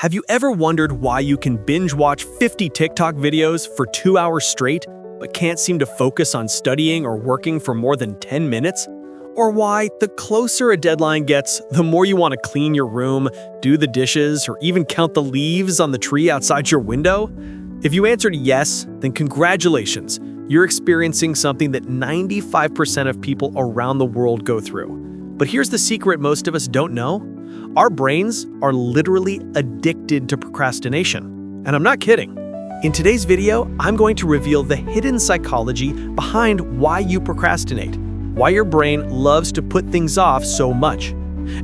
Have you ever wondered why you can binge watch 50 TikTok videos for 2 hours straight, but can't seem to focus on studying or working for more than 10 minutes? Or why, the closer a deadline gets, the more you want to clean your room, do the dishes, or even count the leaves on the tree outside your window? If you answered yes, then congratulations, you're experiencing something that 95% of people around the world go through. But here's the secret most of us don't know. Our brains are literally addicted to procrastination. And I'm not kidding. In today's video, I'm going to reveal the hidden psychology behind why you procrastinate, why your brain loves to put things off so much.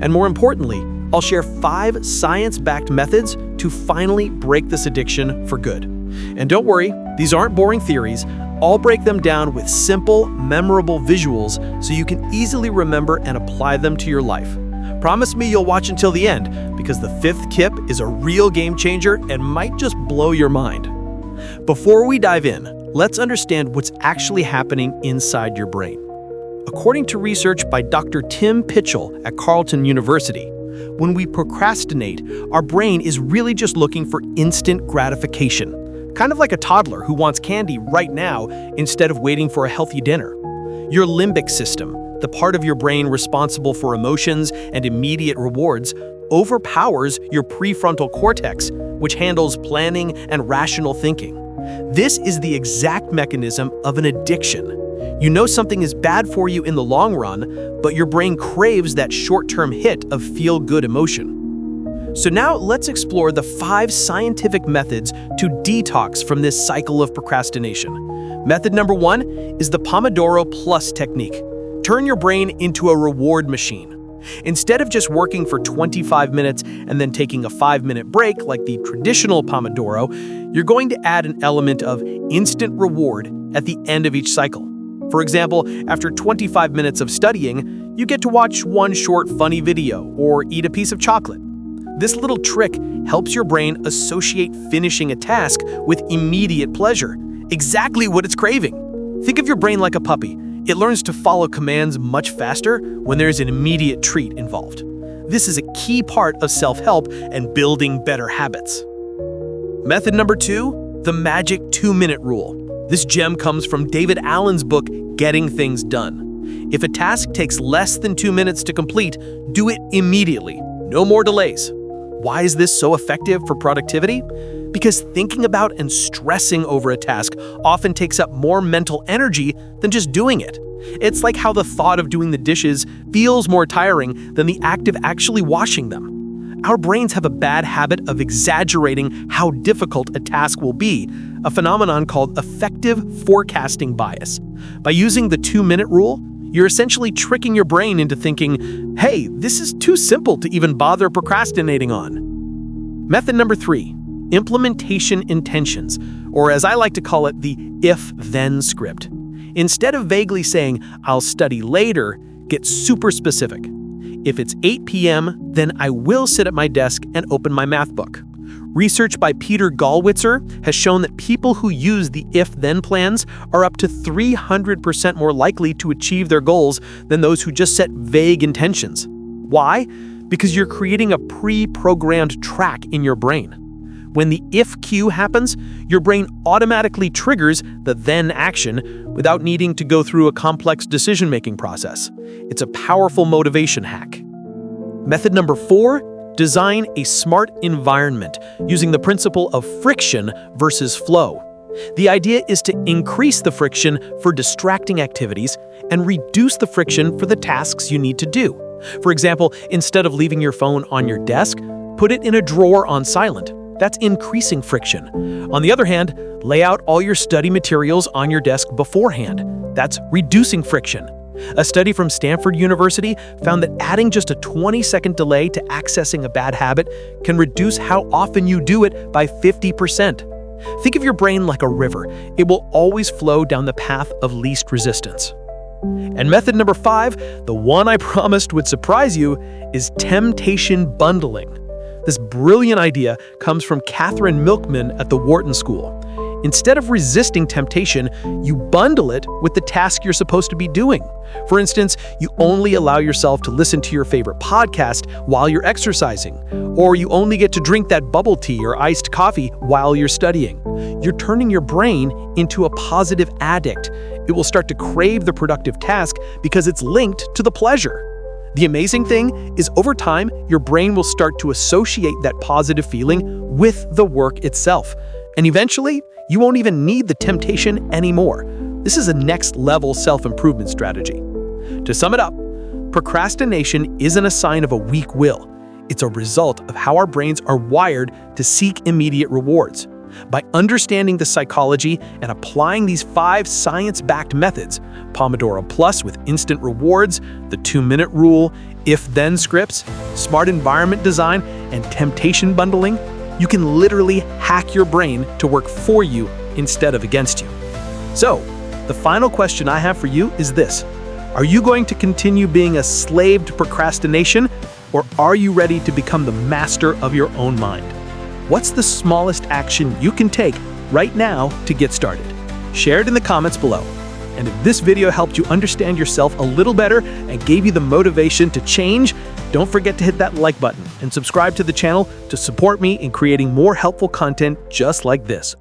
And more importantly, I'll share 5 science-backed methods to finally break this addiction for good. And don't worry, these aren't boring theories. I'll break them down with simple, memorable visuals so you can easily remember and apply them to your life. Promise me you'll watch until the end, because the 5th tip is a real game changer and might just blow your mind. Before we dive in, let's understand what's actually happening inside your brain. According to research by Dr. Tim Pitchell at Carleton University, when we procrastinate, our brain is really just looking for instant gratification, kind of like a toddler who wants candy right now instead of waiting for a healthy dinner. Your limbic system, the part of your brain responsible for emotions and immediate rewards, overpowers your prefrontal cortex, which handles planning and rational thinking. This is the exact mechanism of an addiction. You know something is bad for you in the long run, but your brain craves that short-term hit of feel-good emotion. So now let's explore the 5 scientific methods to detox from this cycle of procrastination. Method number 1 is the Pomodoro Plus Technique. Turn your brain into a reward machine. Instead of just working for 25 minutes and then taking a 5-minute break like the traditional Pomodoro, you're going to add an element of instant reward at the end of each cycle. For example, after 25 minutes of studying, you get to watch one short funny video or eat a piece of chocolate. This little trick helps your brain associate finishing a task with immediate pleasure, exactly what it's craving. Think of your brain like a puppy. It learns to follow commands much faster when there's an immediate treat involved. This is a key part of self-help and building better habits. Method number 2, the magic 2-minute rule. This gem comes from David Allen's book, Getting Things Done. If a task takes less than 2 minutes to complete, do it immediately. No more delays. Why is this so effective for productivity? Because thinking about and stressing over a task often takes up more mental energy than just doing it. It's like how the thought of doing the dishes feels more tiring than the act of actually washing them. Our brains have a bad habit of exaggerating how difficult a task will be, a phenomenon called effective forecasting bias. By using the 2-minute rule, you're essentially tricking your brain into thinking, hey, this is too simple to even bother procrastinating on. Method number 3. Implementation intentions, or as I like to call it, the if-then script. Instead of vaguely saying, I'll study later, get super specific. If it's 8 p.m., then I will sit at my desk and open my math book. Research by Peter Gallwitzer has shown that people who use the if-then plans are up to 300% more likely to achieve their goals than those who just set vague intentions. Why? Because you're creating a pre-programmed track in your brain. When the if cue happens, your brain automatically triggers the then action without needing to go through a complex decision-making process. It's a powerful motivation hack. Method number 4, design a smart environment using the principle of friction versus flow. The idea is to increase the friction for distracting activities and reduce the friction for the tasks you need to do. For example, instead of leaving your phone on your desk, put it in a drawer on silent. That's increasing friction. On the other hand, lay out all your study materials on your desk beforehand. That's reducing friction. A study from Stanford University found that adding just a 20-second delay to accessing a bad habit can reduce how often you do it by 50%. Think of your brain like a river. It will always flow down the path of least resistance. And method number 5, the one I promised would surprise you, is temptation bundling. This brilliant idea comes from Catherine Milkman at the Wharton School. Instead of resisting temptation, you bundle it with the task you're supposed to be doing. For instance, you only allow yourself to listen to your favorite podcast while you're exercising, or you only get to drink that bubble tea or iced coffee while you're studying. You're turning your brain into a positive addict. It will start to crave the productive task because it's linked to the pleasure. The amazing thing is, over time, your brain will start to associate that positive feeling with the work itself. And eventually, you won't even need the temptation anymore. This is a next-level self-improvement strategy. To sum it up, procrastination isn't a sign of a weak will. It's a result of how our brains are wired to seek immediate rewards. By understanding the psychology and applying these 5 science-backed methods, Pomodoro Plus with instant rewards, the 2-minute rule, if-then scripts, smart environment design, and temptation bundling, you can literally hack your brain to work for you instead of against you. So, the final question I have for you is this: are you going to continue being a slave to procrastination, or are you ready to become the master of your own mind? What's the smallest action you can take right now to get started? Share it in the comments below. And if this video helped you understand yourself a little better and gave you the motivation to change, don't forget to hit that like button and subscribe to the channel to support me in creating more helpful content just like this.